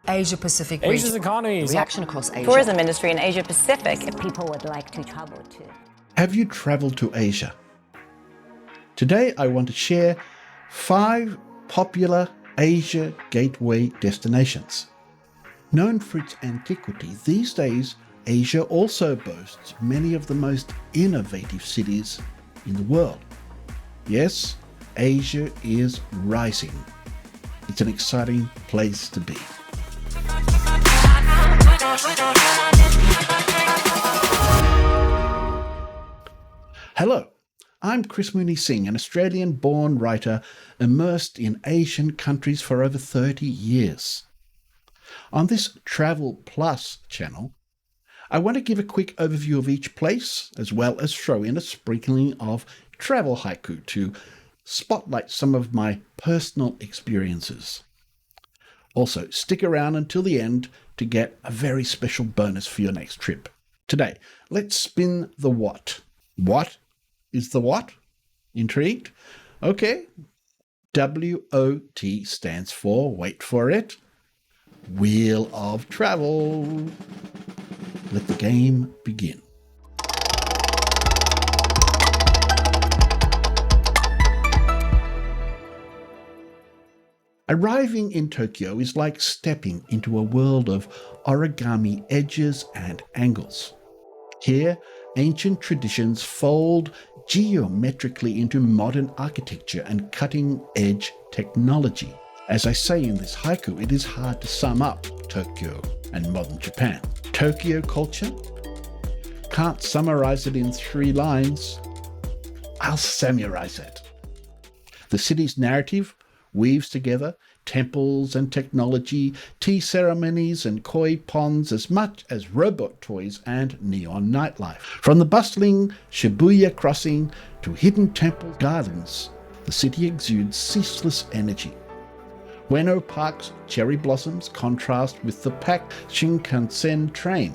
Asia-Pacific Asia's region. economies. Reaction across Asia. Tourism industry in Asia Pacific. If people would like to travel to. Have you traveled to Asia? Today I want to share 5 popular Asia gateway destinations. Known for its antiquity, these days Asia also boasts many of the most innovative cities in the world. Yes, Asia is rising. It's an exciting place to be. Hello, I'm Chris Mooney-Singh, an Australian-born writer immersed in Asian countries for over 30 years. On this Travel Plus channel, I want to give a quick overview of each place, as well as throw in a sprinkling of travel haiku to spotlight some of my personal experiences. Also, stick around until the end to get a very special bonus for your next trip. Today, let's spin the what. What is the what? Intrigued? Okay. WOT stands for, wait for it, Wheel of Travel. Let the game begin. Arriving in Tokyo is like stepping into a world of origami edges and angles. Here, ancient traditions fold geometrically into modern architecture and cutting-edge technology. As I say in this haiku, it is hard to sum up Tokyo and modern Japan. Tokyo culture? Can't summarize it in 3 lines. I'll samurais it. The city's narrative weaves together temples and technology, tea ceremonies and koi ponds, as much as robot toys and neon nightlife. From the bustling Shibuya crossing to hidden temple gardens, the city exudes ceaseless energy. Ueno Park's cherry blossoms contrast with the packed Shinkansen train,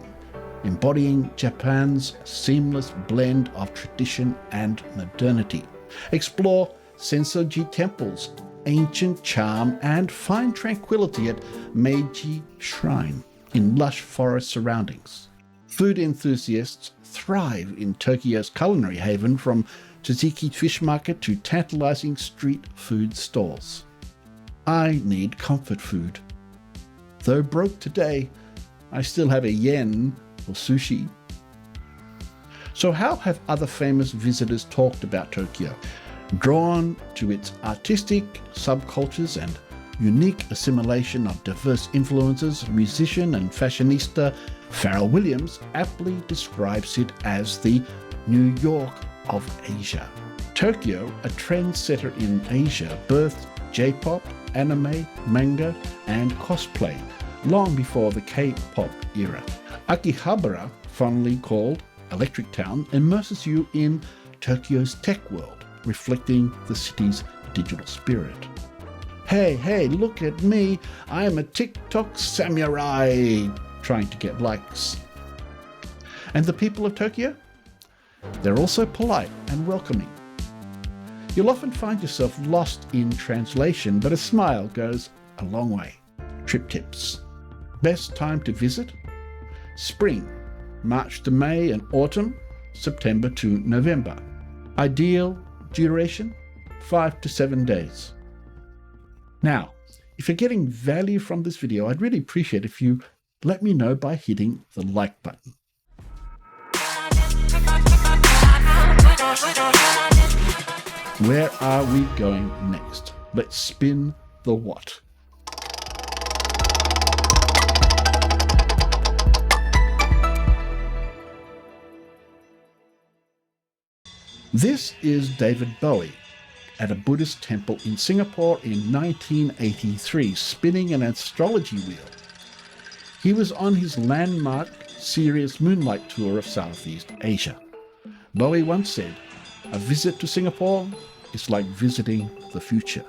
embodying Japan's seamless blend of tradition and modernity. Explore Sensoji Temple's ancient charm and find tranquility at Meiji Shrine in lush forest surroundings. Food enthusiasts thrive in Tokyo's culinary haven, from Tsuzuki Fish Market to tantalizing street food stalls. I need comfort food. Though broke today, I still have a yen for sushi. So how have other famous visitors talked about Tokyo? Drawn to its artistic subcultures and unique assimilation of diverse influences, musician and fashionista Pharrell Williams aptly describes it as the New York of Asia. Tokyo, a trendsetter in Asia, birthed J-pop, anime, manga, and cosplay long before the K-pop era. Akihabara, fondly called Electric Town, immerses you in Tokyo's tech world, reflecting the city's digital spirit. Hey, look at me, I am a TikTok samurai trying to get likes. And the people of Tokyo? They're also polite and welcoming. You'll often find yourself lost in translation, but a smile goes a long way. Trip tips. Best time to visit? Spring, March to May, and autumn, September to November. Ideal duration, 5 to 7 days. Now, if you're getting value from this video, I'd really appreciate if you let me know by hitting the like button. Where are we going next? Let's spin the what. This is David Bowie at a Buddhist temple in Singapore in 1983, spinning an astrology wheel. He was on his landmark Serious Moonlight tour of Southeast Asia. Bowie once said, "A visit to Singapore is like visiting the future."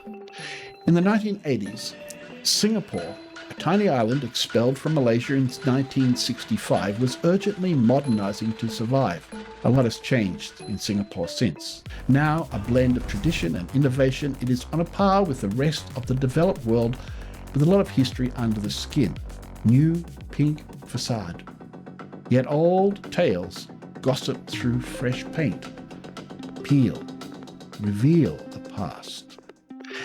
In the 1980s, Singapore, a tiny island expelled from Malaysia in 1965, was urgently modernizing to survive. A lot has changed in Singapore since. Now, a blend of tradition and innovation, it is on a par with the rest of the developed world with a lot of history under the skin. New pink facade. Yet old tales gossip through fresh paint. Peel, reveal the past.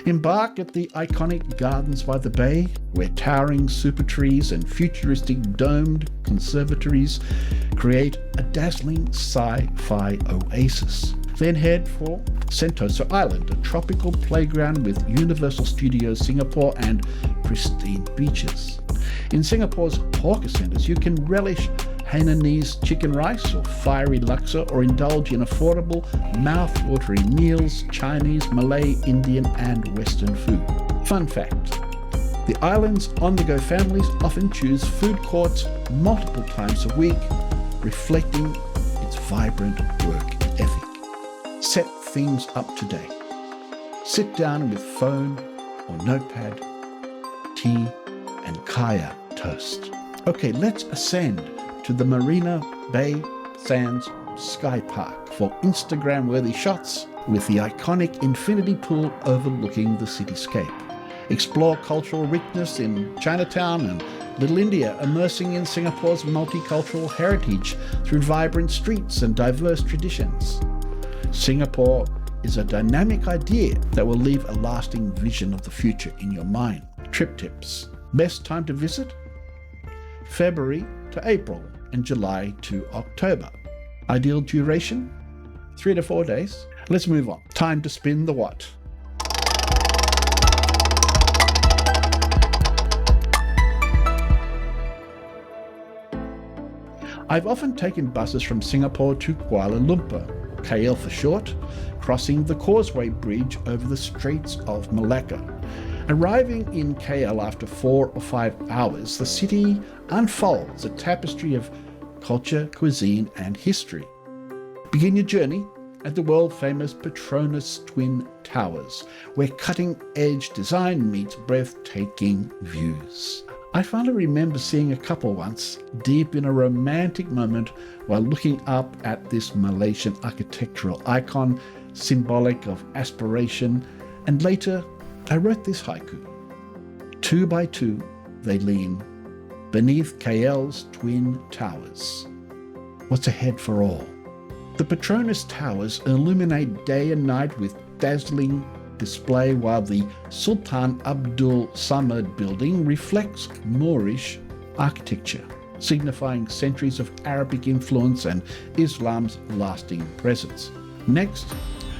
Embark at the iconic gardens by the bay, where towering super trees and futuristic domed conservatories create a dazzling sci-fi oasis. Then head for Sentosa Island, a tropical playground with Universal Studios Singapore and pristine beaches. In Singapore's hawker centres, you can relish Hainanese chicken rice or fiery laksa, or indulge in affordable, mouth-watering meals, Chinese, Malay, Indian and Western food. Fun fact, the island's on-the-go families often choose food courts multiple times a week, reflecting its vibrant work ethic. Set things up today. Sit down with phone or notepad, tea and kaya toast. Okay, let's ascend to the Marina Bay Sands Sky Park for Instagram-worthy shots with the iconic infinity pool overlooking the cityscape. Explore cultural richness in Chinatown and Little India, immersing in Singapore's multicultural heritage through vibrant streets and diverse traditions. Singapore is a dynamic idea that will leave a lasting vision of the future in your mind. Trip tips. Best time to visit? February to April and July to October. Ideal duration? 3 to 4 days. Let's move on. Time to spin the what? I've often taken buses from Singapore to Kuala Lumpur, KL for short, crossing the Causeway Bridge over the Straits of Malacca. Arriving in KL after 4 or 5 hours, the city unfolds a tapestry of culture, cuisine and history. Begin your journey at the world-famous Petronas Twin Towers, where cutting-edge design meets breathtaking views. I finally remember seeing a couple once, deep in a romantic moment, while looking up at this Malaysian architectural icon, symbolic of aspiration, and later I wrote this haiku. 2 by 2 they lean, beneath KL's Twin Towers. What's ahead for all? The Petronas Towers illuminate day and night with dazzling display, while the Sultan Abdul Samad building reflects Moorish architecture, signifying centuries of Arabic influence and Islam's lasting presence. Next,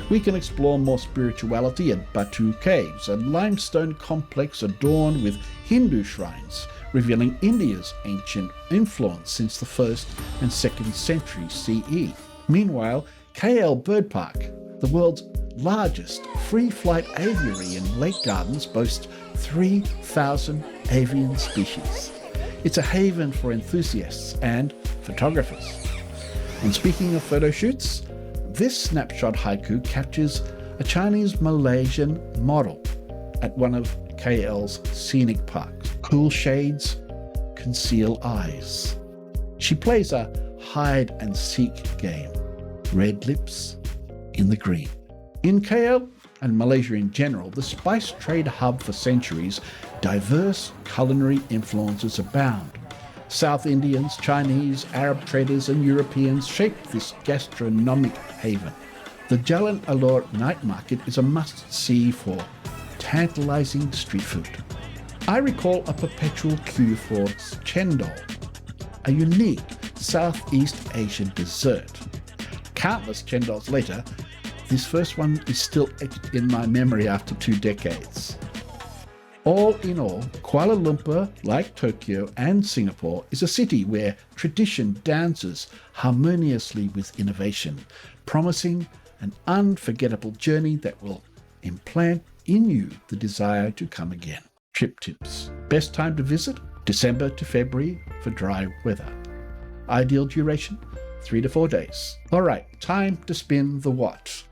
we can explore more spirituality at Batu Caves, a limestone complex adorned with Hindu shrines, revealing India's ancient influence since the 1st and 2nd century CE. Meanwhile, KL Bird Park, the world's largest free-flight aviary and lake gardens, boasts 3,000 avian species. It's a haven for enthusiasts and photographers. And speaking of photo shoots, this snapshot haiku captures a Chinese-Malaysian model at one of KL's scenic parks. Cool shades, conceal eyes. She plays a hide-and-seek game. Red lips in the green. In KL and Malaysia in general, the spice trade hub for centuries, diverse culinary influences abound. South Indians, Chinese, Arab traders and Europeans shaped this gastronomic haven. The Jalan Alor night market is a must-see for tantalizing street food. I recall a perpetual queue for chendol, a unique Southeast Asian dessert. Countless chendols later, this first one is still etched in my memory after 2 decades. All in all, Kuala Lumpur, like Tokyo and Singapore, is a city where tradition dances harmoniously with innovation, promising an unforgettable journey that will implant in you the desire to come again. Trip tips. Best time to visit? December to February for dry weather. Ideal duration? 3 to 4 days. All right, time to spin the what.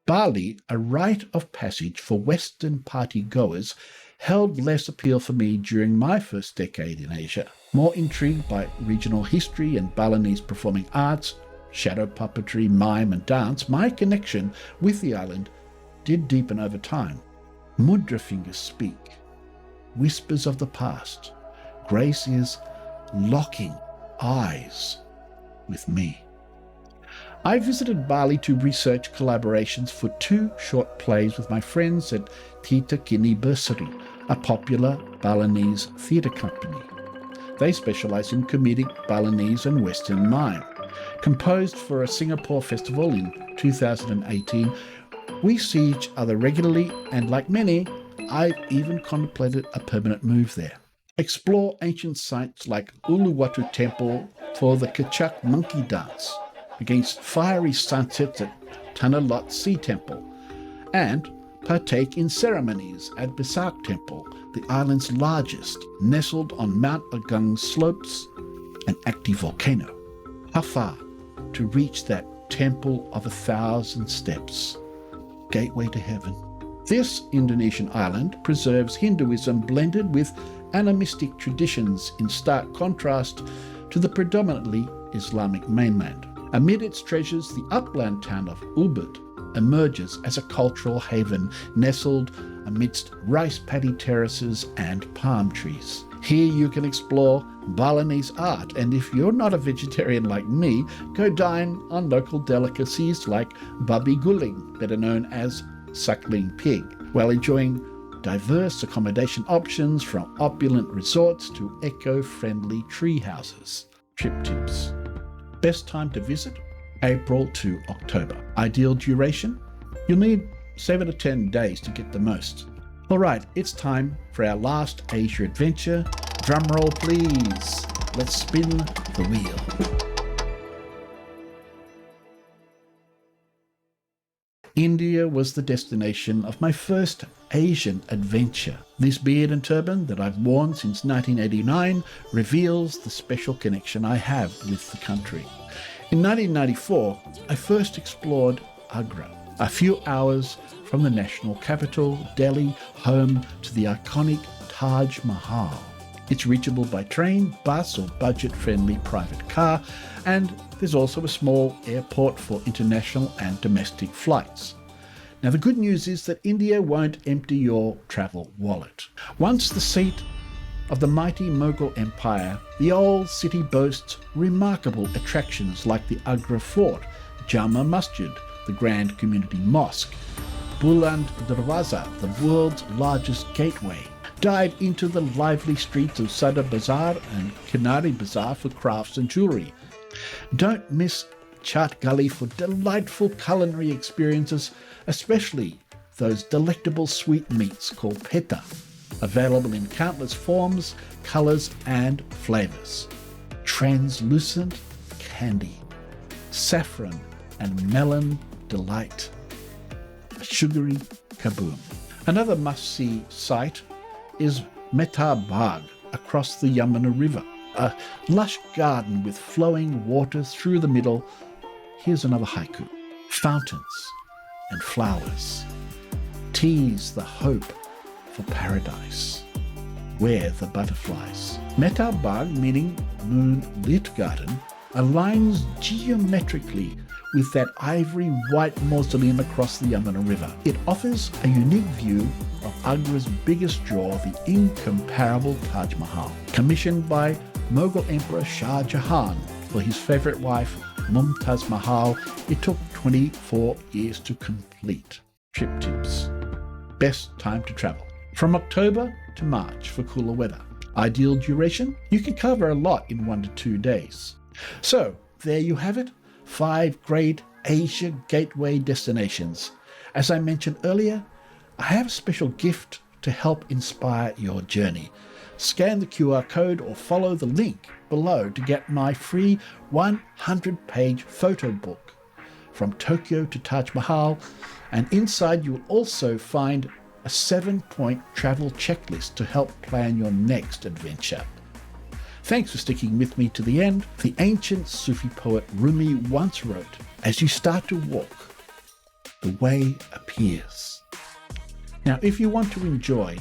Bali, a rite of passage for Western party goers, held less appeal for me during my first decade in Asia. More intrigued by regional history and Balinese performing arts, shadow puppetry, mime and dance, my connection with the island did deepen over time. Mudra fingers speak, whispers of the past. Grace is locking eyes with me. I visited Bali to research collaborations for 2 short plays with my friends at Tita Kini Bursary, a popular Balinese theatre company. They specialise in comedic Balinese and Western mime. Composed for a Singapore festival in 2018, we see each other regularly, and like many, I even contemplated a permanent move there. Explore ancient sites like Uluwatu Temple for the Kachak monkey dance, against fiery sunsets at Tanah Lot Sea Temple, and partake in ceremonies at Besak Temple, the island's largest, nestled on Mount Agung's slopes, an active volcano. How far to reach that temple of 1,000 steps, gateway to heaven? This Indonesian island preserves Hinduism blended with animistic traditions in stark contrast to the predominantly Islamic mainland. Amid its treasures, the upland town of Ubud emerges as a cultural haven nestled amidst rice paddy terraces and palm trees. Here you can explore Balinese art, and if you're not a vegetarian like me, go dine on local delicacies like babi guling, better known as suckling pig, while enjoying diverse accommodation options from opulent resorts to eco-friendly tree houses. Trip tips. Best time to visit? April to October. Ideal duration? You'll need 7 to 10 days to get the most. All right, it's time for our last Asia adventure. Drum roll, please. Let's spin the wheel. India was the destination of my first Asian adventure. This beard and turban that I've worn since 1989 reveals the special connection I have with the country. In 1994, I first explored Agra, a few hours from the national capital, Delhi, home to the iconic Taj Mahal. It's reachable by train, bus or budget-friendly private car, and there's also a small airport for international and domestic flights. Now the good news is that India won't empty your travel wallet. Once the seat of the mighty Mughal Empire, the old city boasts remarkable attractions like the Agra Fort, Jama Masjid, the Grand Community Mosque, Buland Darwaza, the world's largest gateway. Dive into the lively streets of Sadar Bazaar and Kinari Bazaar for crafts and jewellery. Don't miss Chaat Gully for delightful culinary experiences, especially those delectable sweetmeats called peta, available in countless forms, colours and flavours. Translucent candy, saffron and melon delight, a sugary kaboom. Another must-see site is Mehta Bagh across the Yamuna River, a lush garden with flowing water through the middle. Here's another haiku. Fountains and flowers tease the hope for paradise. Where the butterflies. Mehta Bagh, meaning moonlit garden, aligns geometrically with that ivory white mausoleum across the Yamuna River. It offers a unique view of Agra's biggest draw, the incomparable Taj Mahal. Commissioned by Mughal Emperor Shah Jahan for his favourite wife Mumtaz Mahal, it took 24 years to complete. Trip tips. Best time to travel. From October to March for cooler weather. Ideal duration? You can cover a lot in 1 to 2 days. So, there you have it. 5 great Asia gateway destinations. As I mentioned earlier, I have a special gift to help inspire your journey. Scan the QR code or follow the link below to get my free 100-page photo book from Tokyo to Taj Mahal, and inside you will also find a 7-point travel checklist to help plan your next adventure. Thanks for sticking with me to the end. The ancient Sufi poet Rumi once wrote, "As you start to walk, the way appears." Now, if you want to enjoy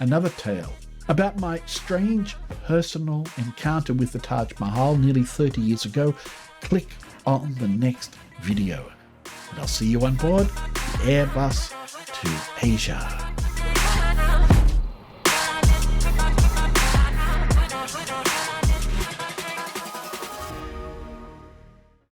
another tale about my strange personal encounter with the Taj Mahal nearly 30 years ago, click on the next video. And I'll see you on board the Airbus to Asia.